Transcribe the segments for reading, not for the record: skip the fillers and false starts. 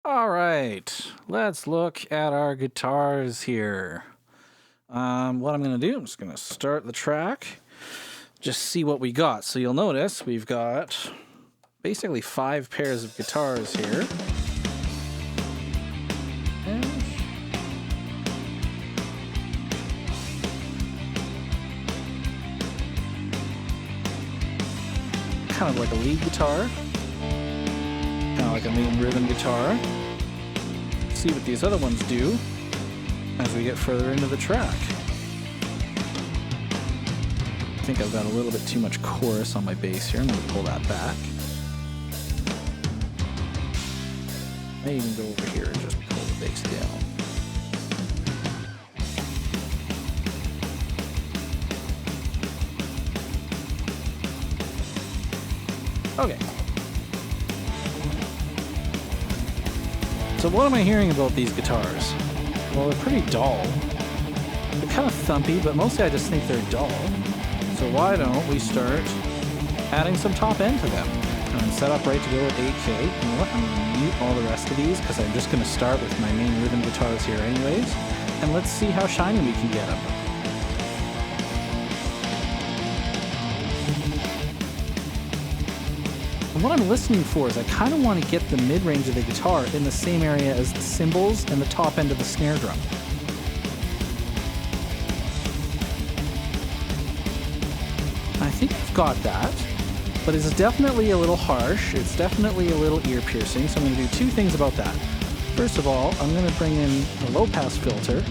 All right, let's look at our guitars here. What I'm going to do, I'm just going to start the track, just see what we got. So you'll notice we've got basically 5 pairs of guitars here. And kind of like a lead guitar, kind of like a main rhythm guitar. See what these other ones do as we get further into the track. I think I've got a little bit too much chorus on my bass here. I'm going to pull that back. I may even go over here and just pull the bass down. Okay. So what am I hearing about these guitars? Well, they're pretty dull. They're kind of thumpy, but mostly I just think they're dull. So why don't we start adding some top end to them? And I'm set up right to go with 8K. You know what? I'm going to mute all the rest of these because I'm just going to start with my main rhythm guitars here anyways. And let's see how shiny we can get them. And what I'm listening for is I kind of want to get the mid-range of the guitar in the same area as the cymbals and the top end of the snare drum. I think I've got that, but it's definitely a little harsh. It's definitely a little ear-piercing, so I'm going to do 2 things about that. First of all, I'm going to bring in a low-pass filter. I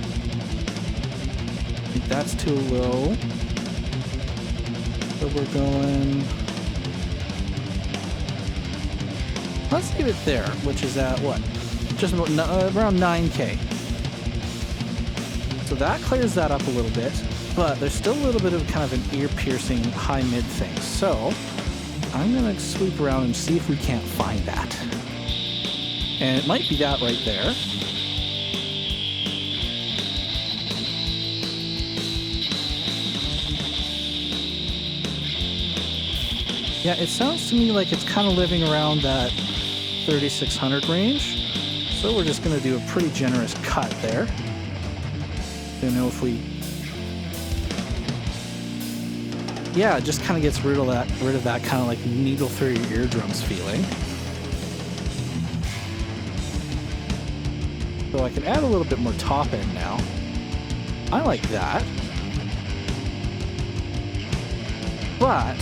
think that's too low. So we're going... Let's leave it there, which is at what? Just about around 9K. So that clears that up a little bit, but there's still a little bit of kind of an ear-piercing high-mid thing. So I'm going to sweep around and see if we can't find that. And it might be that right there. Yeah, it sounds to me like it's kind of living around that 3600 range. So we're just going to do a pretty generous cut there. Don't know if we... Yeah, it just kind of gets rid of that kind of like needle through your eardrums feeling. So I can add a little bit more top end now. I like that. But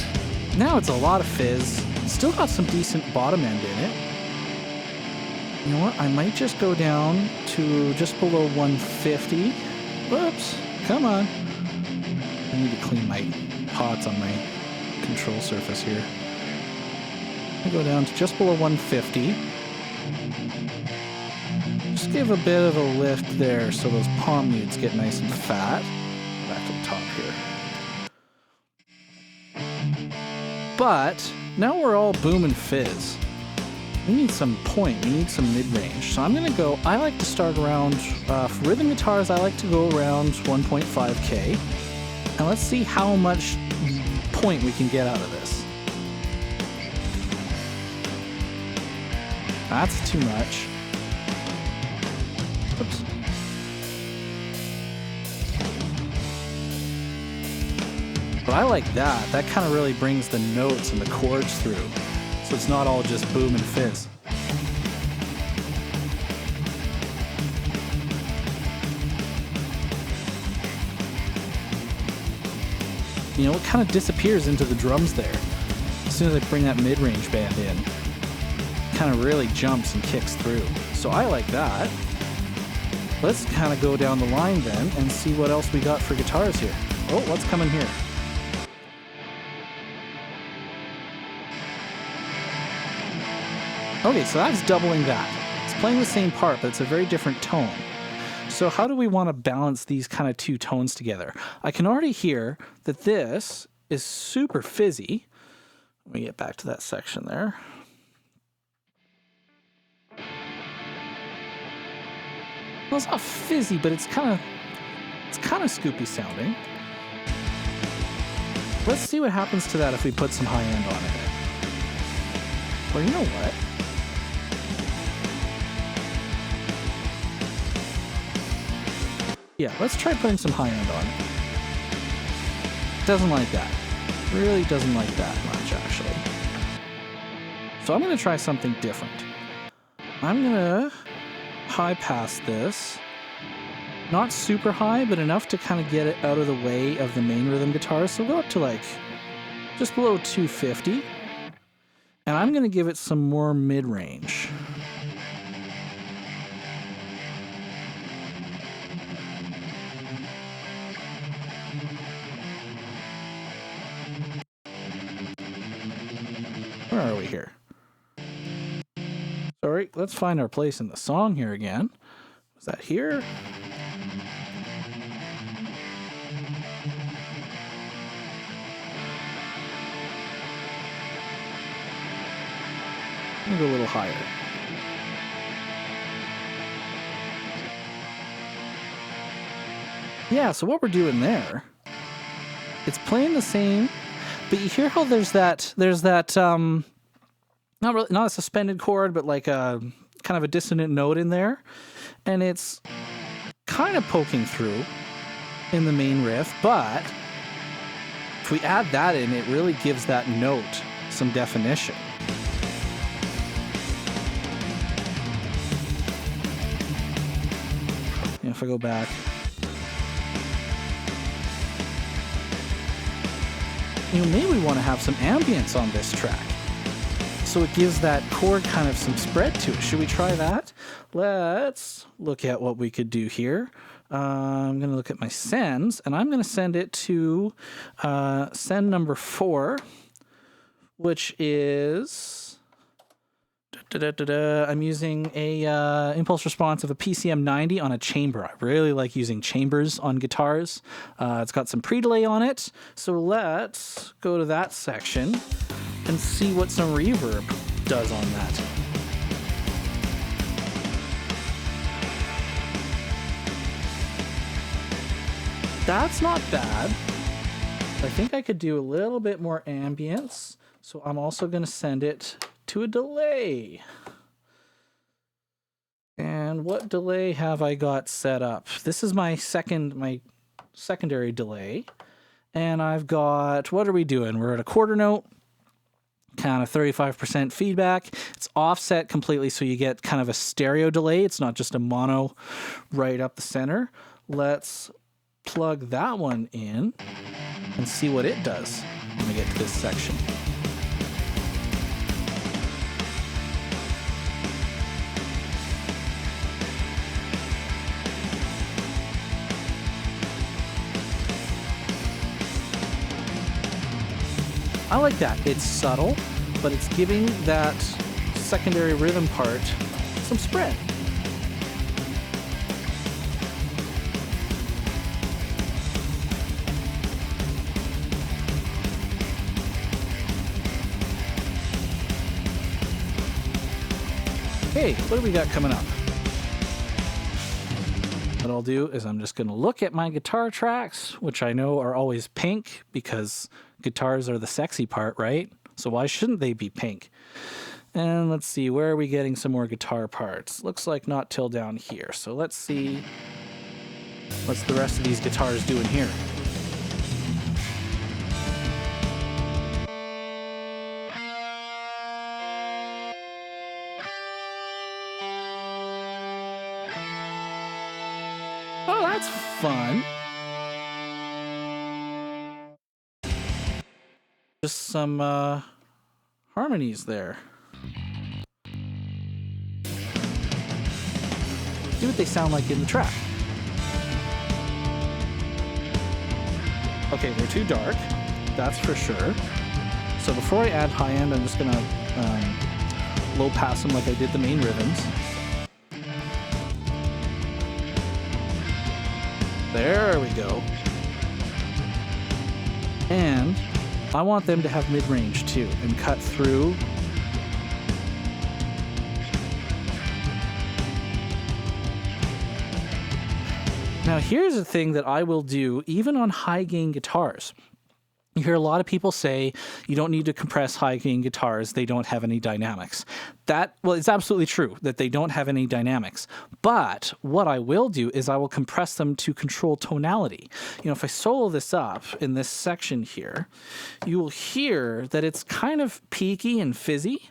now it's a lot of fizz. Still got some decent bottom end in it. You know what? I might just go down to just below 150. Whoops. Come on. I need to clean my pots on my control surface here. I go down to just below 150. Just give a bit of a lift there so those palm mutes get nice and fat. Back to the top here. But now we're all boom and fizz. We need some point, we need some mid-range. So I'm gonna go, I like to start around, for rhythm guitars, I like to go around 1.5K. And let's see how much point we can get out of this. That's too much. Oops. But I like that. That kind of really brings the notes and the chords through. So it's not all just boom and fizz. You know, it kind of disappears into the drums there. As soon as I bring that mid-range band in, it kind of really jumps and kicks through. So I like that. Let's kind of go down the line then and see what else we got for guitars here. Oh, what's coming here? Okay, so that's doubling that. It's playing the same part, but it's a very different tone. So how do we want to balance these kind of 2 tones together? I can already hear that this is super fizzy. Let me get back to that section there. Well, it's not fizzy, but it's kind of scoopy sounding. Let's see what happens to that if we put some high end on it. Well, you know what? Yeah, let's try putting some high end on it. Doesn't like that. Really doesn't like that much, actually. So I'm going to try something different. I'm going to high pass this. Not super high, but enough to kind of get it out of the way of the main rhythm guitar. So go up to like just below 250. And I'm going to give it some more mid-range. Where are we here? Sorry, let's find our place in the song here again. Was that here? I'm gonna go a little higher. Yeah, so what we're doing there, it's playing the same, but you hear how there's that not a suspended chord, but like a kind of a dissonant note in there, and it's kind of poking through in the main riff, but if we add that in, it really gives that note some definition. If I go back, maybe we want to have some ambience on this track, so it gives that chord kind of some spread to it. Should we try that? Let's look at what we could do here. I'm going to look at my sends, and I'm going to send it to send number 4, which is... I'm using a impulse response of a PCM 90 on a chamber. I really like using chambers on guitars. It's got some pre-delay on it, so let's go to that section and see what some reverb does on that. That's not bad. I think I could do a little bit more ambience, so I'm also going to send it to a delay. And what delay have I got set up? This is my secondary delay. And I've got, what are we doing? We're at a quarter note, kind of 35% feedback. It's offset completely, so you get kind of a stereo delay. It's not just a mono right up the center. Let's plug that one in and see what it does when we get to this section. I like that. It's subtle, but it's giving that secondary rhythm part some spread. Hey, what do we got coming up? What I'll do is I'm just going to look at my guitar tracks, which I know are always pink because guitars are the sexy part, right? So why shouldn't they be pink? And let's see, where are we getting some more guitar parts? Looks like not till down here. So let's see what's the rest of these guitars doing here. Oh, that's fun. Just some harmonies there. See what they sound like in the track. Okay, they're too dark, that's for sure. So before I add high end, I'm just gonna low pass them like I did the main rhythms. There we go. And I want them to have mid-range too and cut through. Now here's a thing that I will do even on high gain guitars. You hear a lot of people say you don't need to compress high gain guitars. They don't have any dynamics. Well, it's absolutely true that they don't have any dynamics. But what I will do is I will compress them to control tonality. If I solo this up in this section here, you will hear that it's kind of peaky and fizzy.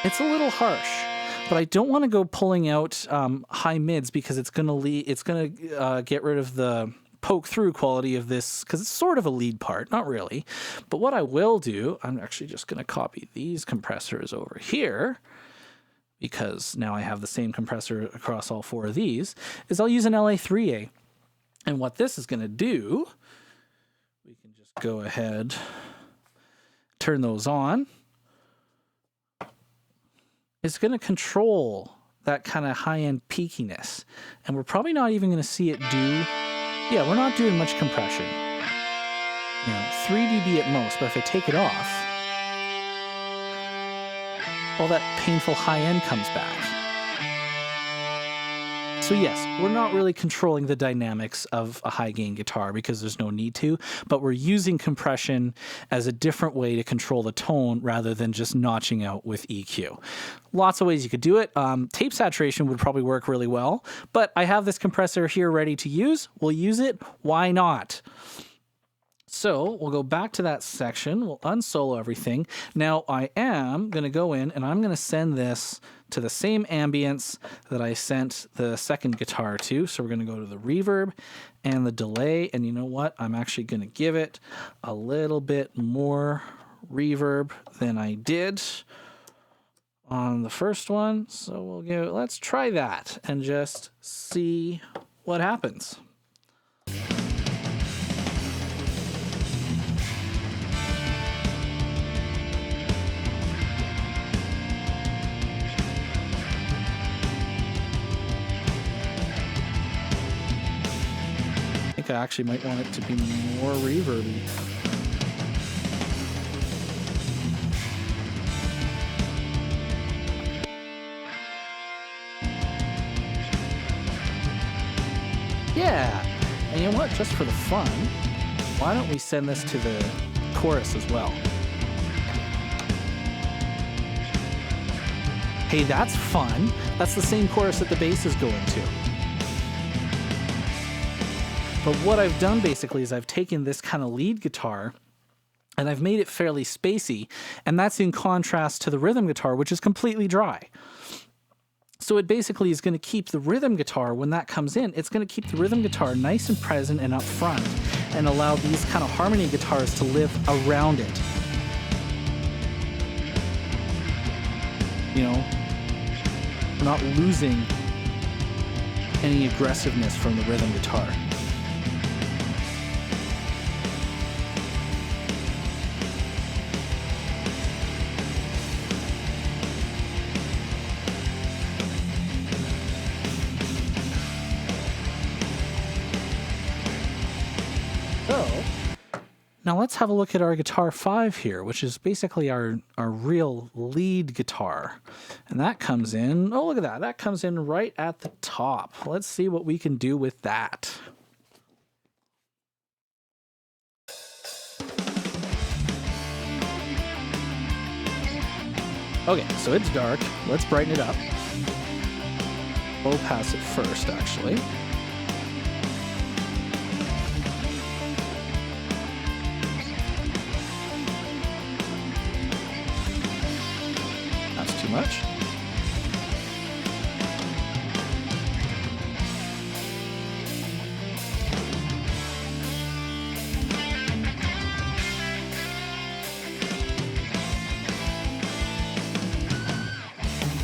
It's a little harsh. But I don't want to go pulling out high mids because it's going to get rid of the poke through quality of this, because it's sort of a lead part, not really. But what I will do, I'm actually just going to copy these compressors over here, because now I have the same compressor across all 4 of these, is I'll use an LA3A. And what this is going to do, we can just go ahead, turn those on. It's going to control that kind of high-end peakiness. And we're probably not even going to see it do... Yeah, we're not doing much compression. 3 dB at most, but if I take it off, all that painful high-end comes back. So yes, we're not really controlling the dynamics of a high-gain guitar because there's no need to, but we're using compression as a different way to control the tone rather than just notching out with EQ. Lots of ways you could do it. Tape saturation would probably work really well, but I have this compressor here ready to use. We'll use it. Why not? So we'll go back to that section. We'll unsolo everything. Now I am going to go in and I'm going to send this to the same ambience that I sent the second guitar to. So we're going to go to the reverb and the delay. And you know what? I'm actually going to give it a little bit more reverb than I did on the first one. So let's try that and just see what happens. I actually might want it to be more reverby. Yeah, and you know what? Just for the fun, why don't we send this to the chorus as well? Hey, that's fun. That's the same chorus that the bass is going to. But what I've done basically is I've taken this kind of lead guitar and I've made it fairly spacey, and that's in contrast to the rhythm guitar, which is completely dry. So it basically is going to keep the rhythm guitar, when that comes in, it's going to keep the rhythm guitar nice and present and up front and allow these kind of harmony guitars to live around it. We're not losing any aggressiveness from the rhythm guitar. Now let's have a look at our guitar 5 here, which is basically our real lead guitar. And that comes in, oh look at that, that comes in right at the top. Let's see what we can do with that. Okay, so it's dark. Let's brighten it up. Low pass it first, actually. Too much.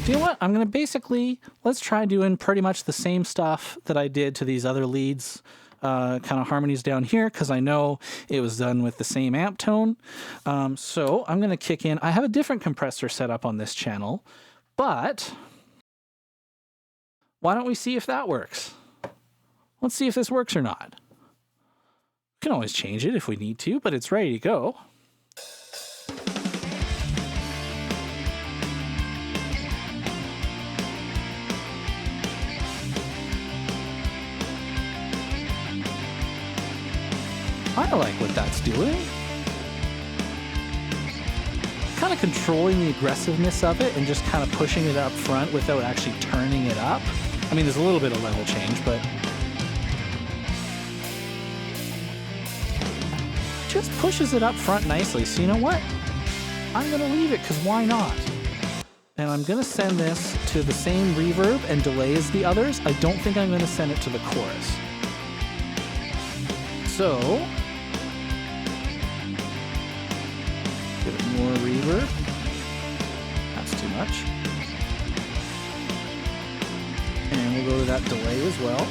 You know what? I'm going to basically, let's try doing pretty much the same stuff that I did to these other leads. Kind of harmonies down here, because I know it was done with the same amp tone. So I'm going to kick in. I have a different compressor set up on this channel, but why don't we see if that works? Let's see if this works or not. We can always change it if we need to, but it's ready to go. kind of like what that's doing. Kind of controlling the aggressiveness of it and just kind of pushing it up front without actually turning it up. I mean, there's a little bit of level change, but just pushes it up front nicely. So you know what? I'm going to leave it because why not? And I'm going to send this to the same reverb and delay as the others. I don't think I'm going to send it to the chorus. So, give it more reverb. That's too much. And we'll go to that delay as well.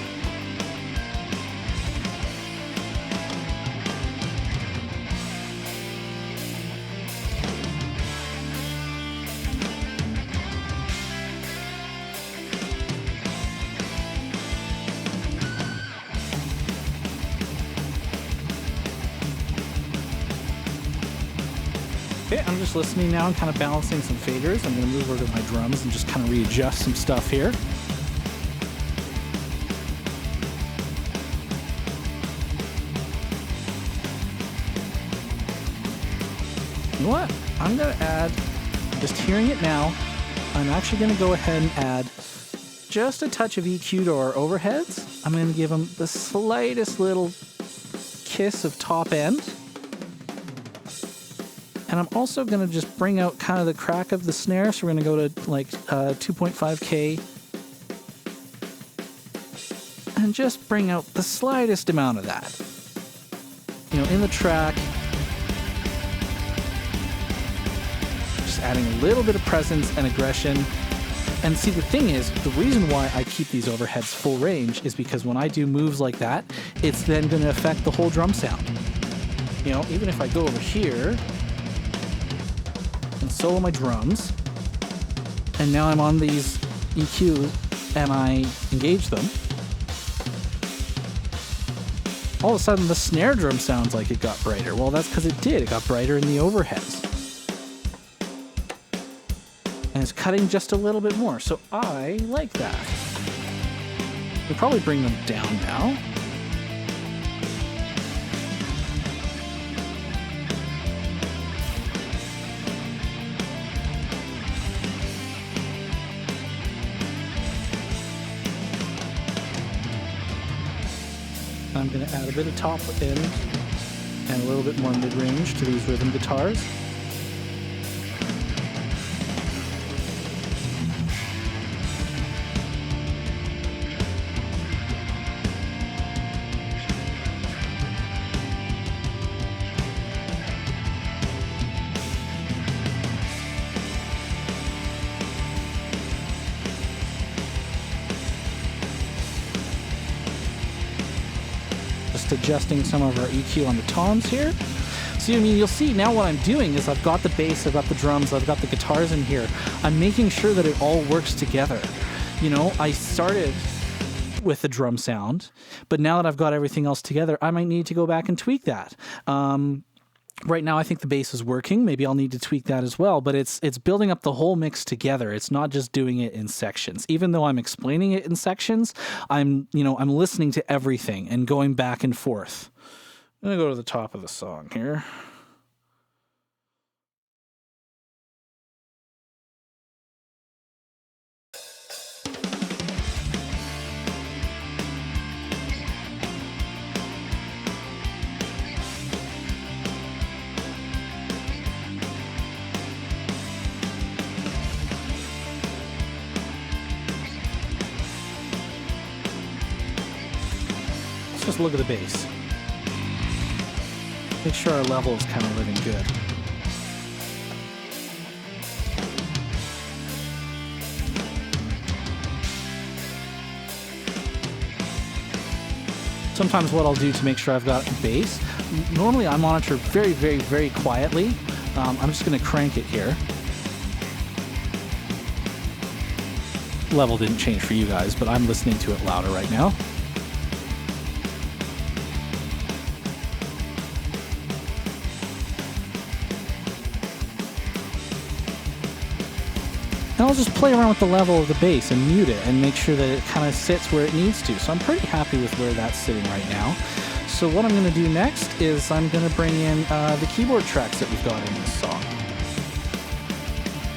Okay, I'm just listening now and kind of balancing some faders. I'm going to move over to my drums and just kind of readjust some stuff here. You know what? I'm going to add, just hearing it now, I'm actually going to go ahead and add just a touch of EQ to our overheads. I'm going to give them the slightest little kiss of top end. And I'm also going to just bring out kind of the crack of the snare. So we're going to go to like 2.5K. And just bring out the slightest amount of that. You know, in the track. Just adding a little bit of presence and aggression. And see, the thing is, the reason why I keep these overheads full range is because when I do moves like that, it's then going to affect the whole drum sound. You know, even if I go over here and solo my drums, and now I'm on these EQ and I engage them, all of a sudden the snare drum sounds like it got brighter. Well, that's because it did. It got brighter in the overheads. And it's cutting just a little bit more. So I like that. We'll probably bring them down now. I'm going to add a bit of top end and a little bit more mid-range to these rhythm guitars. Adjusting some of our EQ on the toms here. So I mean, you'll see now what I'm doing is I've got the bass, I've got the drums, I've got the guitars in here. I'm making sure that it all works together. You know, I started with the drum sound, but now that I've got everything else together, I might need to go back and tweak that. Right now, I think the bass is working. Maybe I'll need to tweak that as well, but it's building up the whole mix together. It's not just doing it in sections. Even though I'm explaining it in sections, I'm listening to everything and going back and forth. I'm going to go to the top of the song here. Just look at the bass. Make sure our level is kind of living good. Sometimes what I'll do to make sure I've got bass, normally I monitor very, very, very quietly. I'm just going to crank it here. Level didn't change for you guys, but I'm listening to it louder right now. And I'll just play around with the level of the bass and mute it and make sure that it kind of sits where it needs to. So I'm pretty happy with where that's sitting right now. So what I'm going to do next is I'm going to bring in the keyboard tracks that we've got in this song.